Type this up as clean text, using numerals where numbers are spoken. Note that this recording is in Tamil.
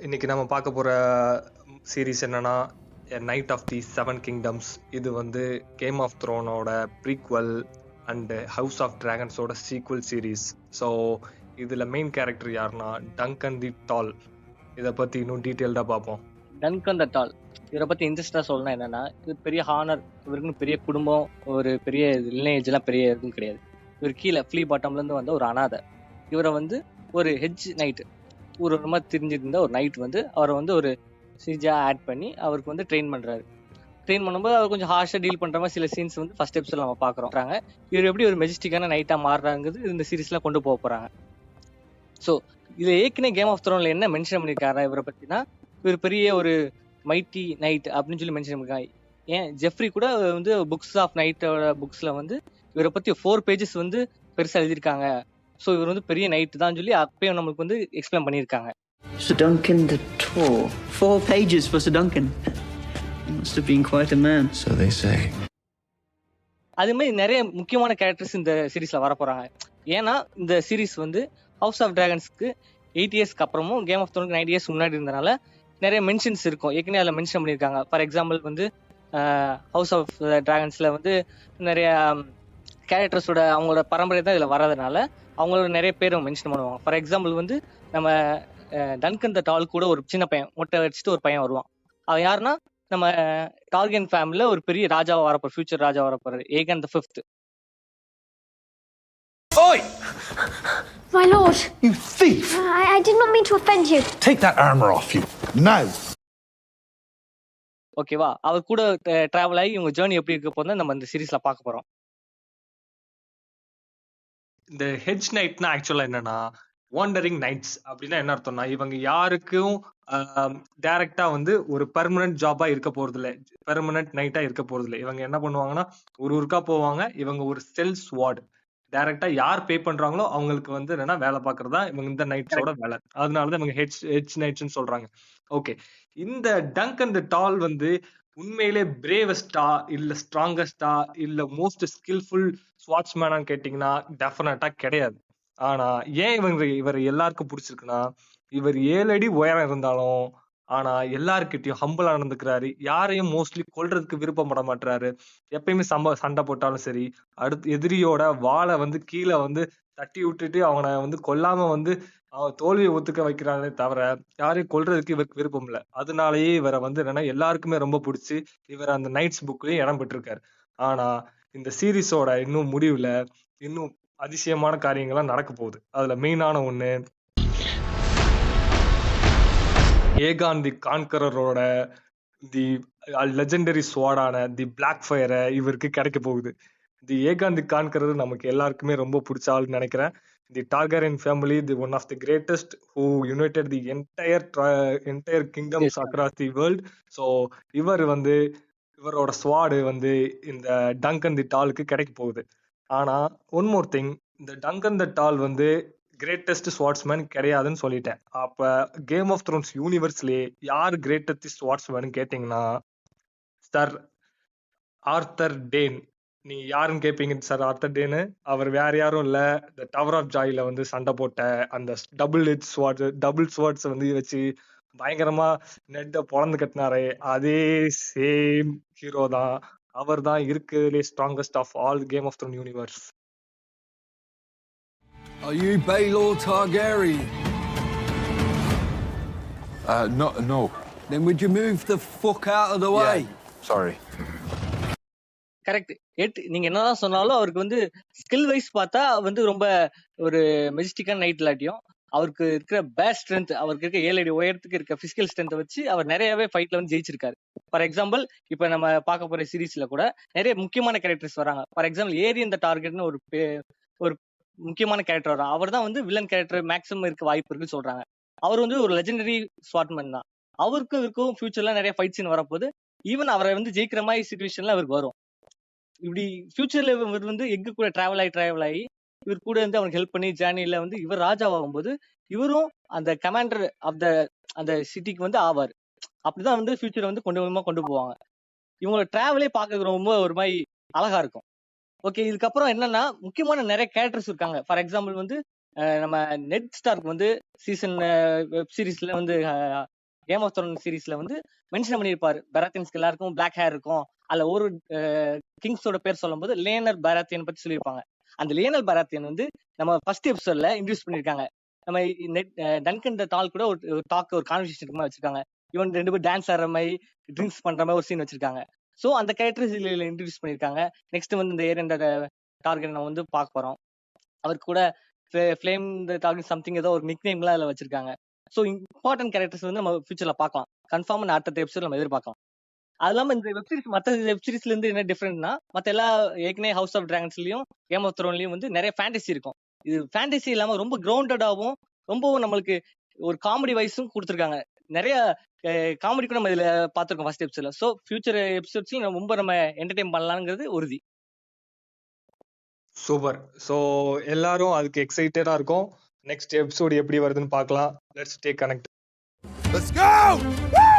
இன்னைக்கு நம்ம பார்க்க போற சீரிஸ் என்னன்னா Knight of the Seven Kingdoms. இது வந்து கேம் ஆஃப் த்ரோனோட ப்ரீக்வல் அண்ட் ஹவுஸ் ஆஃப் டிராகன்ஸோட சீக்வல் சீரீஸ். ஸோ இதுல மெயின் கேரக்டர் யாருன்னா டங்கன் தி டால். இதை பத்தி இன்னும் டீட்டெயில்டா பார்ப்போம். டங்கன் தி டால் இவரை பத்தி இன்ட்ரெஸ்டா சொல்லணும் என்னன்னா, இது பெரிய ஹானர், இவருக்குன்னு பெரிய குடும்பம், ஒரு பெரிய லினேஜ் எல்லாம் பெரிய எதுவும் கிடையாது. இவர் கீழே ஃப்ளீ பாட்டம்ல இருந்து வந்த ஒரு அனாதை. இவரை வந்து ஒரு ஹெட்ஜ் நைட் ஊர்வலமா தெரிஞ்சிட்டு இருந்த ஒரு நைட் வந்து அவரை வந்து ஒரு சிஜா ஆட் பண்ணி அவருக்கு வந்து ட்ரெயின் பண்றாரு. ட்ரெயின் பண்ணும்போது அவர் கொஞ்சம் ஹார்ஷா டீல் பண்ற மாதிரி சில சீன்ஸ் வந்து ஃபர்ஸ்ட் எபிசோட்ல நம்ம பாக்குறோம். இவர் எப்படி ஒரு மெஜஸ்டிக்கான நைட்டா மாறுறாங்கிறது இந்த சீரீஸ்ல கொண்டு போக போறாங்க. ஸோ இதுல ஏற்கனவே கேம் ஆஃப் த்ரோன்ல என்ன மென்ஷன் பண்ணிருக்காரு இவரை பத்தினா, இவர் பெரிய ஒரு மைட்டி நைட் அப்படின்னு சொல்லி மென்ஷன் பண்ணிருக்காங்க. ஏன் ஜெஃப்ரி கூட வந்து புக்ஸ் ஆஃப் நைட்டோட புக்ஸ்ல வந்து இவரை பத்தி 4 pages வந்து பெருசா எழுதியிருக்காங்க. ஸோ இவர் வந்து பெரிய நைட் தான் சொல்லி அப்பயும் நம்மளுக்கு வந்து எக்ஸ்பிளைன் பண்ணியிருக்காங்க. Sir Duncan the Tall. 4 pages for Sir Duncan. He must have been quite a man. So they say. அது மாதிரி நிறைய முக்கியமான கேரக்டர்ஸ் இந்த சீரீஸ்ல வர போறாங்க. ஏன்னா இந்த சீரீஸ் வந்து ஹவுஸ் ஆஃப் டிராகன்ஸ்க்கு 8 இயர்ஸ்க்கு அப்புறமும் கேம் ஆஃப் த்ரோனுக்கு 9 இயர்ஸ் முன்னாடி இருந்தனால நிறைய மென்ஷன்ஸ் இருக்கும். ஏற்கனவே அதில் மென்ஷன் பண்ணியிருக்காங்க. ஃபார் எக்ஸாம்பிள் வந்து ஹவுஸ் ஆஃப் டிராகன்ஸ்ல வந்து நிறைய கேரக்டர்ஸோட அவங்களோட பரம்பரை தான் இதில் வர்றதுனால அவங்களோட நிறைய பேரும் மென்ஷன் பண்ணுவாங்க. ஃபார் எக்ஸாம்பிள் வந்து நம்ம டன்கன் தி டால் கூட ஒரு சின்ன பையன் மொட்டை வச்சுட்டு ஒரு பையன் வருவான். அவன் யாருன்னா நம்ம டார்கன் ஃபேமிலியில ஒரு பெரிய ராஜாவா வரப்போற, ஃபியூச்சர் ராஜா வரப்போறாரு, ஏகன் தி 5th. Oi! My lord, You thief! I did not mean to offend you. Take that armor off you. Now! ஓகேவா? அவர் கூட டிராவல் ஆகி இவங்க ஜேர்னி எப்படி இருக்க போதும் நம்ம இந்த சீரீஸ்ல பார்க்க போறோம். இந்த ஹெட்ஜ் நைட்னா ஆக்சுவலா என்னன்னா வாண்டரிங் நைட்ஸ் அப்படின்னா என்ன அர்த்தம்னா, இவங்க யாருக்கும் டைரக்டா வந்து ஒரு பெர்மனன்ட் ஜாபா இருக்க போறது இல்லை, பெர்மனன்ட் நைட்டா இருக்க போறது இல்லை. இவங்க என்ன பண்ணுவாங்கன்னா ஒரு ஊருக்கா போவாங்க. இவங்க ஒரு செல்ஸ் வார்டு, டைரக்டா யார் பே பண்றாங்களோ அவங்களுக்கு வந்து என்னன்னா வேலை பார்க்கறதா இவங்க இந்த நைட்ஸோட வேலை. அதனாலதான் இவங்க ஹெட்ஜ் நைட்ஸ்னு சொல்றாங்க. ஓகே, இந்த டங்கன் தி டால் வந்து உண்மையிலே பிரேவஸ்டா இல்ல ஸ்ட்ராங்கஸ்டா இல்ல மோஸ்ட் ஸ்கில்ஃபுல் ஸ்வாட்ஸ்மேனான்னு கேட்டீங்கன்னா டெஃபினட்டா கிடையாது. ஆனா ஏன் இவர் எல்லாருக்கும் பிடிச்சிருக்குன்னா, இவர் 7 அடி உயரம் இருந்தாலும் ஆனா எல்லார்கிட்டயும் ஹம்பிளா நடந்துக்கிறாரு. யாரையும் மோஸ்ட்லி கொல்றதுக்கு விருப்பப்பட மாட்டாரு. எப்பயுமே சண்டை போட்டாலும் சரி, அடுத்து எதிரியோட வாளை வந்து கீழே வந்து தட்டி விட்டுட்டு அவனை வந்து கொல்லாம வந்து அவன் தோல்வியை ஒத்துக்க வைக்கிறானே தவிர யாரையும் கொல்றதுக்கு இவருக்கு விருப்பம் இல்லை. அதனாலயே இவரை வந்து என்னன்னா எல்லாருக்குமே ரொம்ப பிடிச்சி இவர் அந்த நைட்ஸ் புக்லயும் இடம் பெற்றிருக்காரு. ஆனா இந்த சீரீஸோட இன்னும் முடிவுல இன்னும் அதிசயமான காரியங்கள்லாம் நடக்க போகுது. அதுல மெயினான ஒண்ணு, ஏகான் தி கான்கரரோட தி லெஜெண்டரி ஸ்வாடான தி பிளாக் ஃபயரை இவருக்கு கிடைக்க போகுது. தி ஏகான் தி கான்கரர் நமக்கு எல்லாருக்குமே ரொம்ப பிடிச்ச ஆள்னு நினைக்கிறேன். The Targaryen family, the one of the greatest who united the entire kingdoms across the world. So இவரோட ஸ்வாடு வந்து இந்த டங்கன் தி டாலுக்கு கிடைக்க போகுது. ஆனா ஒன் மோர் திங், இந்த டங்கன் தி டால் வந்து கிரேட்டஸ்ட் ஸ்வாட்ஸ்மேன் கிடையாதுன்னு சொல்லிட்டேன். அப்ப கேம் ஆஃப் த்ரோன்ஸ் யூனிவர்ஸ்லயே யார் கிரேட்டஸ்ட் ஸ்வாட்ஸ்மேன் கேட்டீங்கன்னா சர் ஆர்தர் டேன். நீ யாருன்னு கேட்பீங்க சார் ஆர்தர் டேனு? அவர் வேற யாரும் இல்ல, இந்த டவர் ஆஃப் ஜாய்ல வந்து சண்டை போட்ட அந்த டபுள் ஸ்வாட்ஸ் வந்து வச்சு பயங்கரமா நெட்ட பொழந்து கட்டினாரே, அதே சேம் ஹீரோ தான். அவர் தான் இருக்கிறதுலே strongest of all Game of Throne universe. Are you Baelor Targaryen? No. Then would you move the fuck out of the way? Sorry. Correct. நீங்க என்னதான் சொன்னாலும் அவருக்கு வந்து ஸ்கில் வைஸ் பார்த்தா வந்து ரொம்ப ஒரு மெஜஸ்டிக்கான நைட் இல்லாட்டியும் அவருக்கு இருக்கிற பேட் ஸ்ட்ரென்த், அவருக்கு இருக்க 7 அடி உயரத்துக்கு இருக்க பிசிக்கல் ஸ்ட்ரென்த்தை வச்சு அவர் நிறையவே ஃபைட்ல வந்து ஜெயிச்சிருக்காரு. ஃபார் எக்ஸாம்பிள் இப்ப நம்ம பார்க்க போற சீரீஸ்ல கூட நிறைய முக்கியமான கேரக்டர்ஸ் வராங்க. ஃபார் எக்ஸாம்பிள் ஏரியன் தி டார்கெட்னு ஒரு முக்கியமான கேரக்டர் வரும். அவர் தான் வந்து வில்லன் கேரக்டர் மேக்ஸிமம் இருக்க வாய்ப்பு இருக்குன்னு சொல்றாங்க. அவர் வந்து ஒரு லெஜெண்டரி ஸ்வாட்மேன் தான். அவருக்கும் இருக்கும் ஃபியூச்சர்ல நிறைய ஃபைட் சீன் வரப்போது. ஈவன் அவரை வந்து ஜெயிக்கிற மாதிரி சுச்சுவேஷன்ல அவருக்கு வரும். இப்படி ஃபியூச்சர்ல இவர் வந்து எங்க கூட டிராவல் ஆகி இவர் கூட வந்து அவனுக்கு ஹெல்ப் பண்ணி ஜேர்னில வந்து இவர் ராஜாவாகும்போது இவரும் அந்த கமாண்டர் ஆஃப் அந்த சிட்டிக்கு வந்து ஆவார். அப்படிதான் வந்து ஃபியூச்சரை வந்து கொண்டு போவாங்க. இவங்களோட டிராவலே பார்க்க ரொம்ப ஒரு மாதிரி அழகா இருக்கும். ஓகே, இதுக்கப்புறம் என்னன்னா முக்கியமான நிறைய கேரக்டர்ஸ் இருக்காங்க. ஃபார் எக்ஸாம்பிள் வந்து நம்ம நெட் ஸ்டார்க் வந்து சீசன் வெப் சீரிஸ்ல வந்து கேம் ஆஃப் த்ரோன் சீரிஸ்ல வந்து மென்ஷன் பண்ணியிருப்பாரு, பெராத்தியன்ஸ்க்கு எல்லாருக்கும் பிளாக் ஹேர் இருக்கும். அதுல ஒரு கிங்ஸோட பேர் சொல்லும் போது லேனர் பராத்தியன் பத்தி சொல்லியிருப்பாங்க. அந்த லேனர் பராத்தியன் வந்து நம்ம ஃபர்ஸ்ட் எபிசோட்ல இன்ட்ரடியூஸ் பண்ணிருக்காங்க. நம்ம டன்கன் டால் கூட ஒரு டாக் ஒரு கான்வர்சேஷன் வச்சிருக்காங்க. இவன் 2 பேரும் டான்ஸ் ஆடுற மாதிரி ட்ரிங்க்ஸ் பண்ற மாதிரி ஒரு சீன் வச்சிருக்காங்க. சோ அந்த கேரக்டர்ஸ் இன்ட்ரடியூஸ் பண்ணிருக்காங்க. நெக்ஸ்ட் வந்து இந்த ஏரியன் டார்கெட் நம்ம வந்து பார்க்க போறோம். அவருக்கு கூட ஃப்ளேம் டார்கெட் சம்திங் ஏதோ ஒரு நிக் நேம்லாம் அதுல வச்சிருக்காங்க. சோ இம்பார்ட்டன்ட் கேரக்டர்ஸ் வந்து நம்ம ஃபியூச்சர்ல பார்க்கலாம். கன்ஃபார்ம் அடுத்த எபிசோட் நம்ம எதிர்பார்க்கலாம். அது இல்லாம இந்த வெப் சீரிஸ் மற்ற வெப் சீரிஸ்ல இருந்து என்ன டிஃபரெண்ட்னா, மற்ற எல்லா ஏற்கனவே ஹவுஸ் ஆஃப் டிராகன்ஸ்லயும் கேம் ஆஃப் த்ரோன்லயும் வந்து நிறைய ஃபேண்டசி இருக்கும். இது ஃபேண்டசி இல்லாம ரொம்ப கிரவுண்டடாவும் ரொம்பவும் நம்மளுக்கு ஒரு காமெடி வைஸும் கொடுத்துருக்காங்க. நிறைய காமெடி கூட நம்ம இதுல பார்த்திருக்கோம் ஃபர்ஸ்ட் எபிசோட்ல. சோ ஃபியூச்சர் எபிசோட்ஸ்ல ரொம்ப நம்ம என்டர்டெயின் பண்ணலாம்ங்கிறது உறுதி. சூப்பர். ஸோ எல்லாரும் அதுக்கு எக்ஸைட்டடா இருக்கும். நெக்ஸ்ட் எபிசோடு எப்படி வருதுன்னு பார்க்கலாம். Let's take connect. Let's go! Woo!